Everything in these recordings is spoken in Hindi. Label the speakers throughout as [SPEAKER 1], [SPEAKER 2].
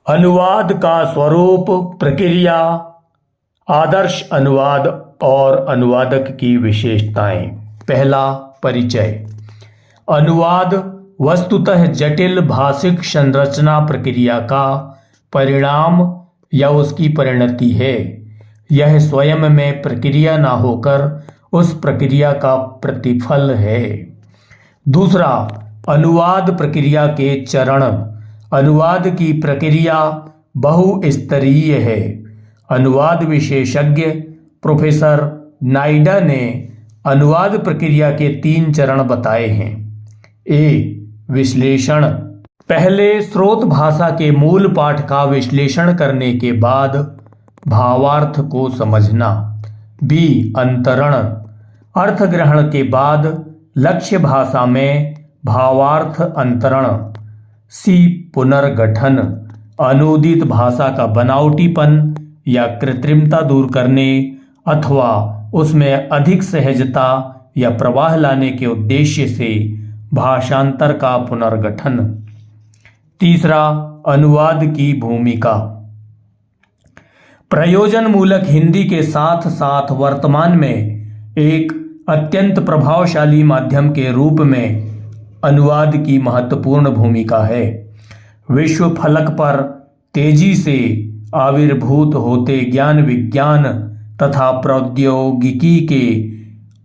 [SPEAKER 1] अनुवाद का स्वरूप, प्रक्रिया, आदर्श अनुवाद और अनुवादक की विशेषताएं। पहला, परिचय। अनुवाद वस्तुतः जटिल भाषिक संरचना प्रक्रिया का परिणाम या उसकी परिणति है। यह स्वयं में प्रक्रिया न होकर उस प्रक्रिया का प्रतिफल है। दूसरा, अनुवाद प्रक्रिया के चरण। अनुवाद की प्रक्रिया बहुस्तरीय है। अनुवाद विशेषज्ञ प्रोफेसर नाइडा ने अनुवाद प्रक्रिया के 3 चरण बताए हैं। ए, विश्लेषण। पहले स्रोत भाषा के मूल पाठ का विश्लेषण करने के बाद भावार्थ को समझना। बी, अंतरण। अर्थ ग्रहण के बाद लक्ष्य भाषा में भावार्थ अंतरण। सी, पुनर्गठन। अनूदित भाषा का बनावटीपन या कृत्रिमता दूर करने अथवा उसमें अधिक सहजता या प्रवाह लाने के उद्देश्य से भाषांतर का पुनर्गठन। तीसरा, अनुवाद की भूमिका। प्रयोजनमूलक हिंदी के साथ साथ वर्तमान में एक अत्यंत प्रभावशाली माध्यम के रूप में अनुवाद की महत्वपूर्ण भूमिका है। विश्व फलक पर तेजी से आविर्भूत होते ज्ञान विज्ञान तथा प्रौद्योगिकी के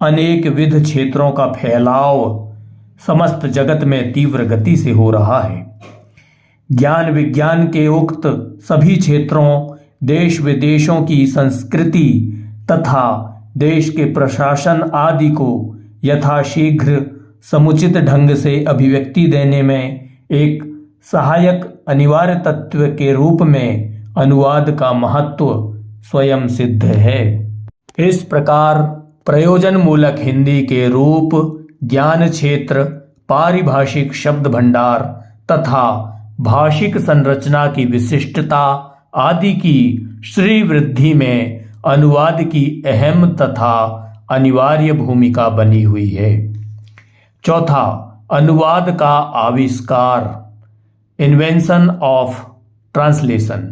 [SPEAKER 1] अनेक विविध क्षेत्रों का फैलाव समस्त जगत में तीव्र गति से हो रहा है। ज्ञान विज्ञान के उक्त सभी क्षेत्रों, देश विदेशों की संस्कृति तथा देश के प्रशासन आदि को यथाशीघ्र समुचित ढंग से अभिव्यक्ति देने में एक सहायक अनिवार्य तत्व के रूप में अनुवाद का महत्व स्वयं सिद्ध है। इस प्रकार प्रयोजनमूलक हिंदी के रूप, ज्ञान क्षेत्र, पारिभाषिक शब्द भंडार तथा भाषिक संरचना की विशिष्टता आदि की श्रीवृद्धि में अनुवाद की अहम तथा अनिवार्य भूमिका बनी हुई है। चौथा, अनुवाद का आविष्कार। Invention of translation.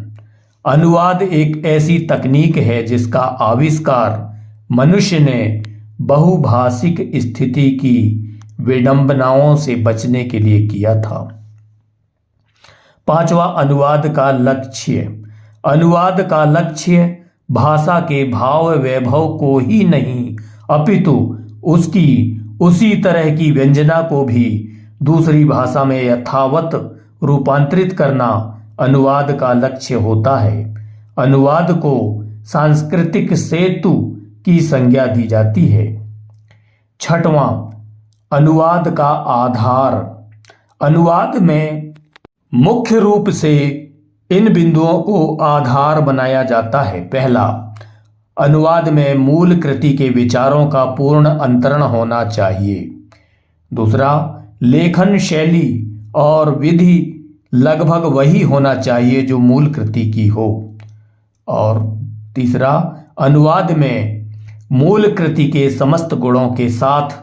[SPEAKER 1] अनुवाद एक ऐसी तकनीक है जिसका आविष्कार मनुष्य ने बहुभाषिक स्थिति की विडंबनाओं से बचने के लिए किया था। पांचवा, अनुवाद का लक्ष्य। अनुवाद का लक्ष्य भाषा के भाव वैभव को ही नहीं अपितु उसकी उसी तरह की व्यंजना को भी दूसरी भाषा में यथावत रूपांतरित करना अनुवाद का लक्ष्य होता है। अनुवाद को सांस्कृतिक सेतु की संज्ञा दी जाती है। छठवां, अनुवाद का आधार। अनुवाद में मुख्य रूप से इन बिंदुओं को आधार बनाया जाता है। पहला, अनुवाद में मूल कृति के विचारों का पूर्ण अंतरण होना चाहिए। दूसरा, लेखन शैली और विधि लगभग वही होना चाहिए जो मूल कृति की हो। और तीसरा, अनुवाद में मूल कृति के समस्त गुणों के साथ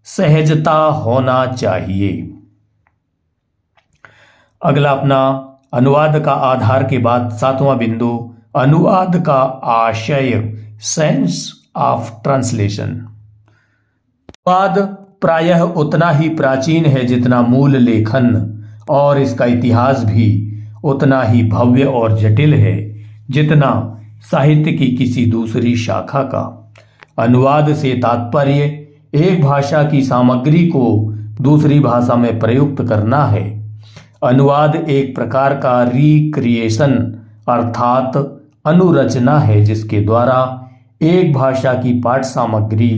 [SPEAKER 1] सहजता होना चाहिए। अगला अपना अनुवाद का आधार के बाद 7वां बिंदु, अनुवाद का आशय, सेंस ऑफ ट्रांसलेशन। अनुवाद प्रायः उतना ही प्राचीन है जितना मूल लेखन और इसका इतिहास भी उतना ही भव्य और जटिल है जितना साहित्य की किसी दूसरी शाखा का। अनुवाद से तात्पर्य एक भाषा की सामग्री को दूसरी भाषा में प्रयुक्त करना है। अनुवाद एक प्रकार का रिक्रिएशन अर्थात अनुरचना है जिसके द्वारा एक भाषा की पाठ सामग्री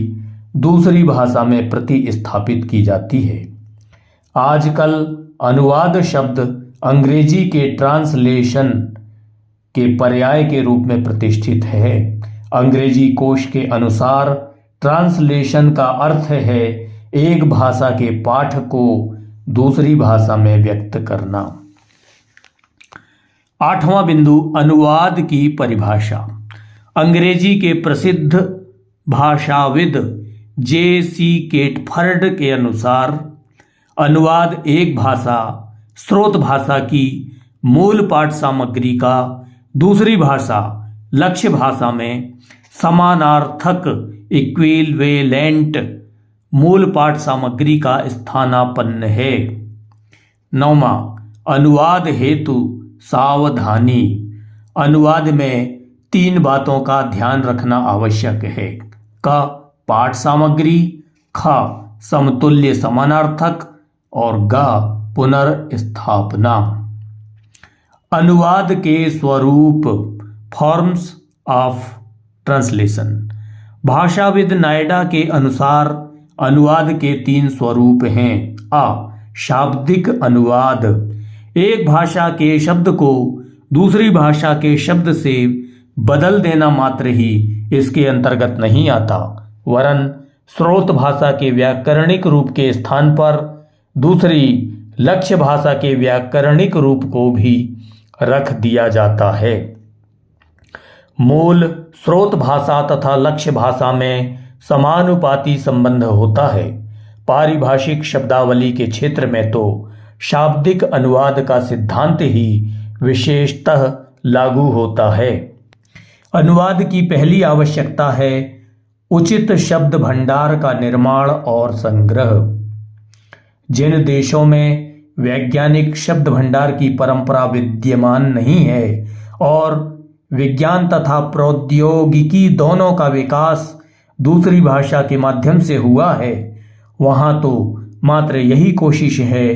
[SPEAKER 1] दूसरी भाषा में प्रतिस्थापित की जाती है। आजकल अनुवाद शब्द अंग्रेजी के ट्रांसलेशन के पर्याय के रूप में प्रतिष्ठित है। अंग्रेजी कोश के अनुसार ट्रांसलेशन का अर्थ है एक भाषा के पाठ को दूसरी भाषा में व्यक्त करना। 8वां बिंदु, अनुवाद की परिभाषा। अंग्रेजी के प्रसिद्ध भाषाविद जे.सी. केटफर्ड के अनुसार अनुवाद एक भाषा स्रोत भाषा की मूल पाठ सामग्री का दूसरी भाषा लक्ष्य भाषा में समानार्थक इक्विवेलेंट मूल पाठ सामग्री का स्थानापन्न है। 9वां, अनुवाद हेतु सावधानी। अनुवाद में 3 बातों का ध्यान रखना आवश्यक है। क, पाठ सामग्री, ख, समतुल्य समानार्थक और ग, पुनर्स्थापना। अनुवाद के स्वरूप, फॉर्म्स ऑफ ट्रांसलेशन। भाषाविद नायडा के अनुसार अनुवाद के 3 स्वरूप हैं। अ, शाब्दिक अनुवाद। एक भाषा के शब्द को दूसरी भाषा के शब्द से बदल देना मात्र ही इसके अंतर्गत नहीं आता, वरन स्रोत भाषा के व्याकरणिक रूप के स्थान पर दूसरी लक्ष्य भाषा के व्याकरणिक रूप को भी रख दिया जाता है। मूल स्रोत भाषा तथा लक्ष्य भाषा में समानुपाती संबंध होता है। पारिभाषिक शब्दावली के क्षेत्र में तो शाब्दिक अनुवाद का सिद्धांत ही विशेषतः लागू होता है। अनुवाद की पहली आवश्यकता है उचित शब्द भंडार का निर्माण और संग्रह। जिन देशों में वैज्ञानिक शब्द भंडार की परंपरा विद्यमान नहीं है और विज्ञान तथा प्रौद्योगिकी दोनों का विकास दूसरी भाषा के माध्यम से हुआ है, वहाँ तो मात्र यही कोशिश है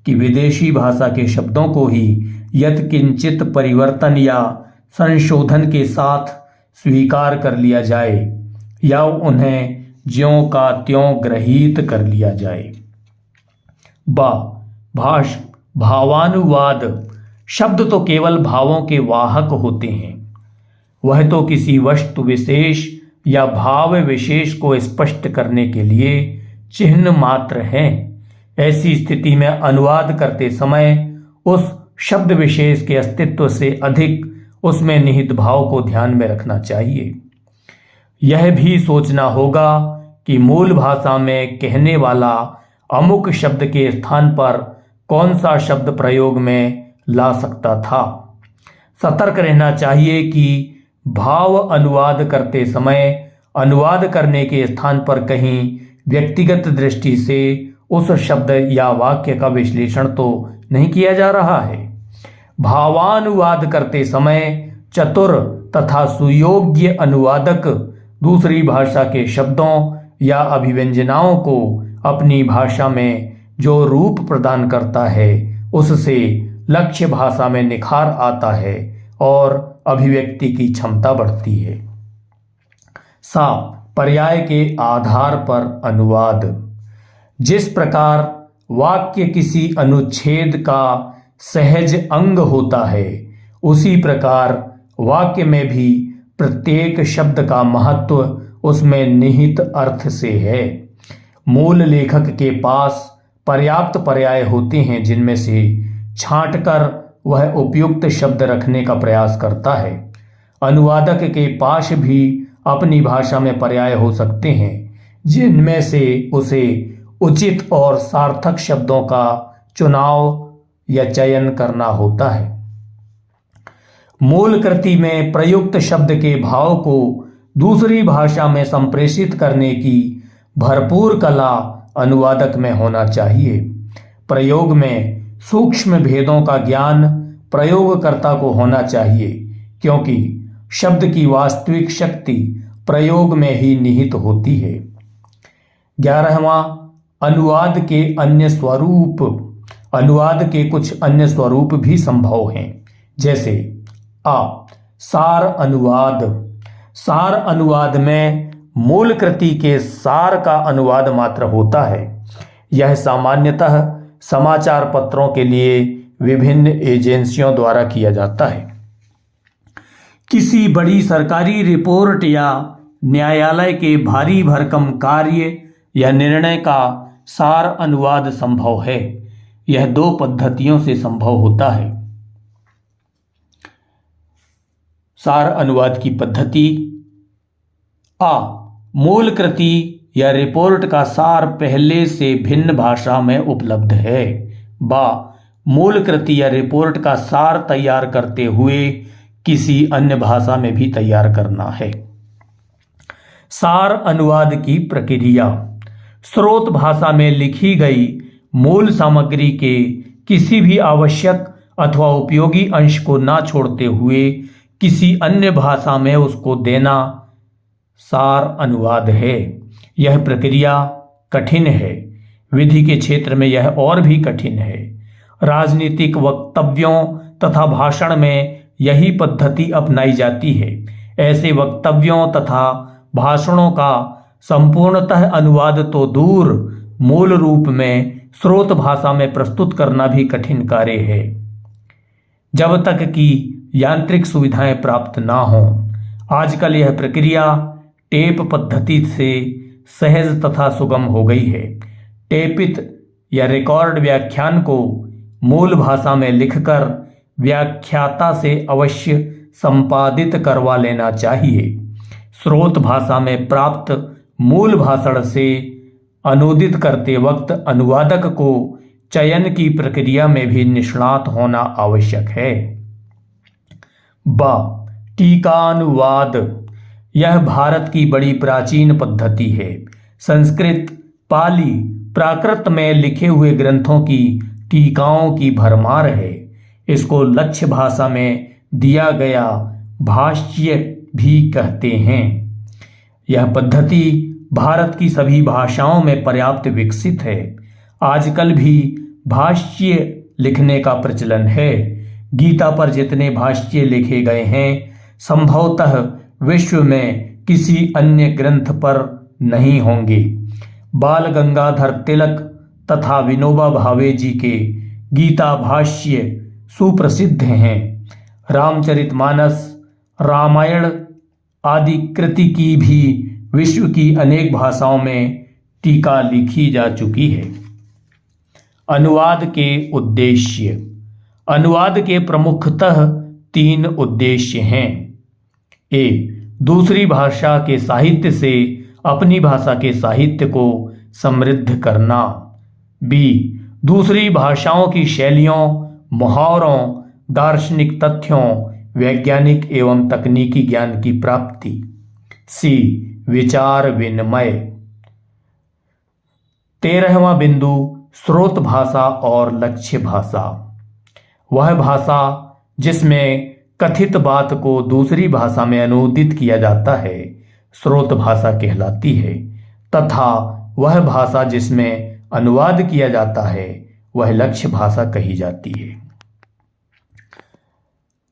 [SPEAKER 1] कि विदेशी भाषा के शब्दों को ही यत्किंचित परिवर्तन या संशोधन के साथ स्वीकार कर लिया जाए या उन्हें ज्यों का त्यों ग्रहीत कर लिया जाए। भावानुवाद। शब्द तो केवल भावों के वाहक होते हैं। वह तो किसी वस्तु विशेष या भाव विशेष को स्पष्ट करने के लिए चिन्ह मात्र हैं। ऐसी स्थिति में अनुवाद करते समय उस शब्द विशेष के अस्तित्व से अधिक उसमें निहित भाव को ध्यान में रखना चाहिए। यह भी सोचना होगा कि मूल भाषा में कहने वाला अमुक शब्द के स्थान पर कौन सा शब्द प्रयोग में ला सकता था। सतर्क रहना चाहिए कि भाव अनुवाद करते समय अनुवाद करने के स्थान पर कहीं व्यक्तिगत दृष्टि से उस शब्द या वाक्य का विश्लेषण तो नहीं किया जा रहा है। भावानुवाद करते समय चतुर तथा सुयोग्य अनुवादक दूसरी भाषा के शब्दों या अभिव्यंजनाओं को अपनी भाषा में जो रूप प्रदान करता है उससे लक्ष्य भाषा में निखार आता है और अभिव्यक्ति की क्षमता बढ़ती है। पर्याय के आधार पर अनुवाद। जिस प्रकार वाक्य किसी अनुच्छेद का सहज अंग होता है, उसी प्रकार वाक्य में भी प्रत्येक शब्द का महत्व उसमें निहित अर्थ से है। मूल लेखक के पास पर्याप्त पर्याय होते हैं जिनमें से छांटकर वह उपयुक्त शब्द रखने का प्रयास करता है। अनुवादक के पास भी अपनी भाषा में पर्याय हो सकते हैं जिनमें से उसे उचित और सार्थक शब्दों का चुनाव या चयन करना होता है। मूल कृति में प्रयुक्त शब्द के भाव को दूसरी भाषा में संप्रेषित करने की भरपूर कला अनुवादक में होना चाहिए। प्रयोग में सूक्ष्म भेदों का ज्ञान प्रयोगकर्ता को होना चाहिए, क्योंकि शब्द की वास्तविक शक्ति प्रयोग में ही निहित होती है। 11वां, अनुवाद के अन्य स्वरूप। अनुवाद के कुछ अन्य स्वरूप भी संभव हैं, जैसे सार अनुवाद। सार अनुवाद में मूल कृति के सार का अनुवाद मात्र होता है। यह सामान्यतः समाचार पत्रों के लिए विभिन्न एजेंसियों द्वारा किया जाता है। किसी बड़ी सरकारी रिपोर्ट या न्यायालय के भारी भरकम कार्य या निर्णय का सार अनुवाद संभव है। यह 2 पद्धतियों से संभव होता है। सार अनुवाद की पद्धति: मूल कृति या रिपोर्ट का सार पहले से भिन्न भाषा में उपलब्ध है। मूल कृति या रिपोर्ट का सार तैयार करते हुए किसी अन्य भाषा में भी तैयार करना है। सार अनुवाद की प्रक्रिया। स्रोत भाषा में लिखी गई मूल सामग्री के किसी भी आवश्यक अथवा उपयोगी अंश को ना छोड़ते हुए किसी अन्य भाषा में उसको देना सार अनुवाद है। यह प्रक्रिया कठिन है। विधि के क्षेत्र में यह और भी कठिन है। राजनीतिक वक्तव्यों तथा भाषण में यही पद्धति अपनाई जाती है। ऐसे वक्तव्यों तथा भाषणों का संपूर्णतः अनुवाद तो दूर, मूल रूप में स्रोत भाषा में प्रस्तुत करना भी कठिन कार्य है। जब तक कि यांत्रिक सुविधाएं प्राप्त ना हों। आजकल यह प्रक्रिया टेप पद्धति से सहज तथा सुगम हो गई है। टेपित या रिकॉर्ड व्याख्यान को मूल भाषा में लिखकर व्याख्याता से अवश्य संपादित करवा लेना चाहिए। स्रोत भाषा में प्राप्त मूल भाषण से अनुदित करते वक्त अनुवादक को चयन की प्रक्रिया में भी निष्णात होना आवश्यक है। टीकानुवाद। यह भारत की बड़ी प्राचीन पद्धति है। संस्कृत, पाली, प्राकृत में लिखे हुए ग्रंथों की टीकाओं की भरमार है। इसको लक्ष्य भाषा में दिया गया भाष्य भी कहते हैं। यह पद्धति भारत की सभी भाषाओं में पर्याप्त विकसित है। आजकल भी भाष्य लिखने का प्रचलन है। गीता पर जितने भाष्य लिखे गए हैं संभवतः विश्व में किसी अन्य ग्रंथ पर नहीं होंगे। बाल गंगाधर तिलक तथा विनोबा भावे जी के गीता भाष्य सुप्रसिद्ध हैं। रामचरितमानस, रामायण आदि कृति की भी विश्व की अनेक भाषाओं में टीका लिखी जा चुकी है। अनुवाद के उद्देश्य। अनुवाद के प्रमुखतः 3 उद्देश्य हैं। ए. दूसरी भाषा के साहित्य से अपनी भाषा के साहित्य को समृद्ध करना। बी. दूसरी भाषाओं की शैलियों, मुहावरों, दार्शनिक तथ्यों, वैज्ञानिक एवं तकनीकी ज्ञान की प्राप्ति। सी. विचार विनिमय। 13वां बिंदु स्रोत भाषा और लक्ष्य भाषा। वह भाषा जिसमें कथित बात को दूसरी भाषा में अनुदित किया जाता है स्रोत भाषा कहलाती है, तथा वह भाषा जिसमें अनुवाद किया जाता है वह लक्ष्य भाषा कही जाती है।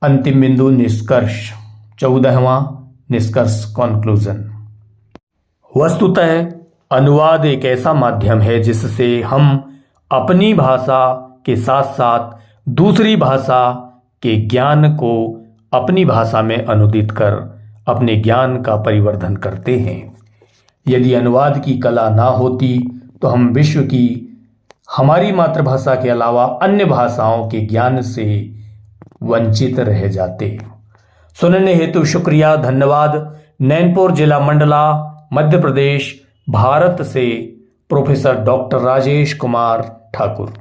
[SPEAKER 1] अंतिम बिंदु निष्कर्ष। 14वां निष्कर्ष कॉन्क्लूजन। वस्तुतः अनुवाद एक ऐसा माध्यम है जिससे हम अपनी भाषा के साथ साथ दूसरी भाषा के ज्ञान को अपनी भाषा में अनुदित कर अपने ज्ञान का परिवर्धन करते हैं। यदि अनुवाद की कला ना होती तो हम विश्व की हमारी मातृभाषा के अलावा अन्य भाषाओं के ज्ञान से वंचित रह जाते। सुनने हेतु शुक्रिया, धन्यवाद। नैनपुर जिला मंडला, मध्य प्रदेश, भारत से प्रोफेसर डॉक्टर राजेश कुमार ठाकुर।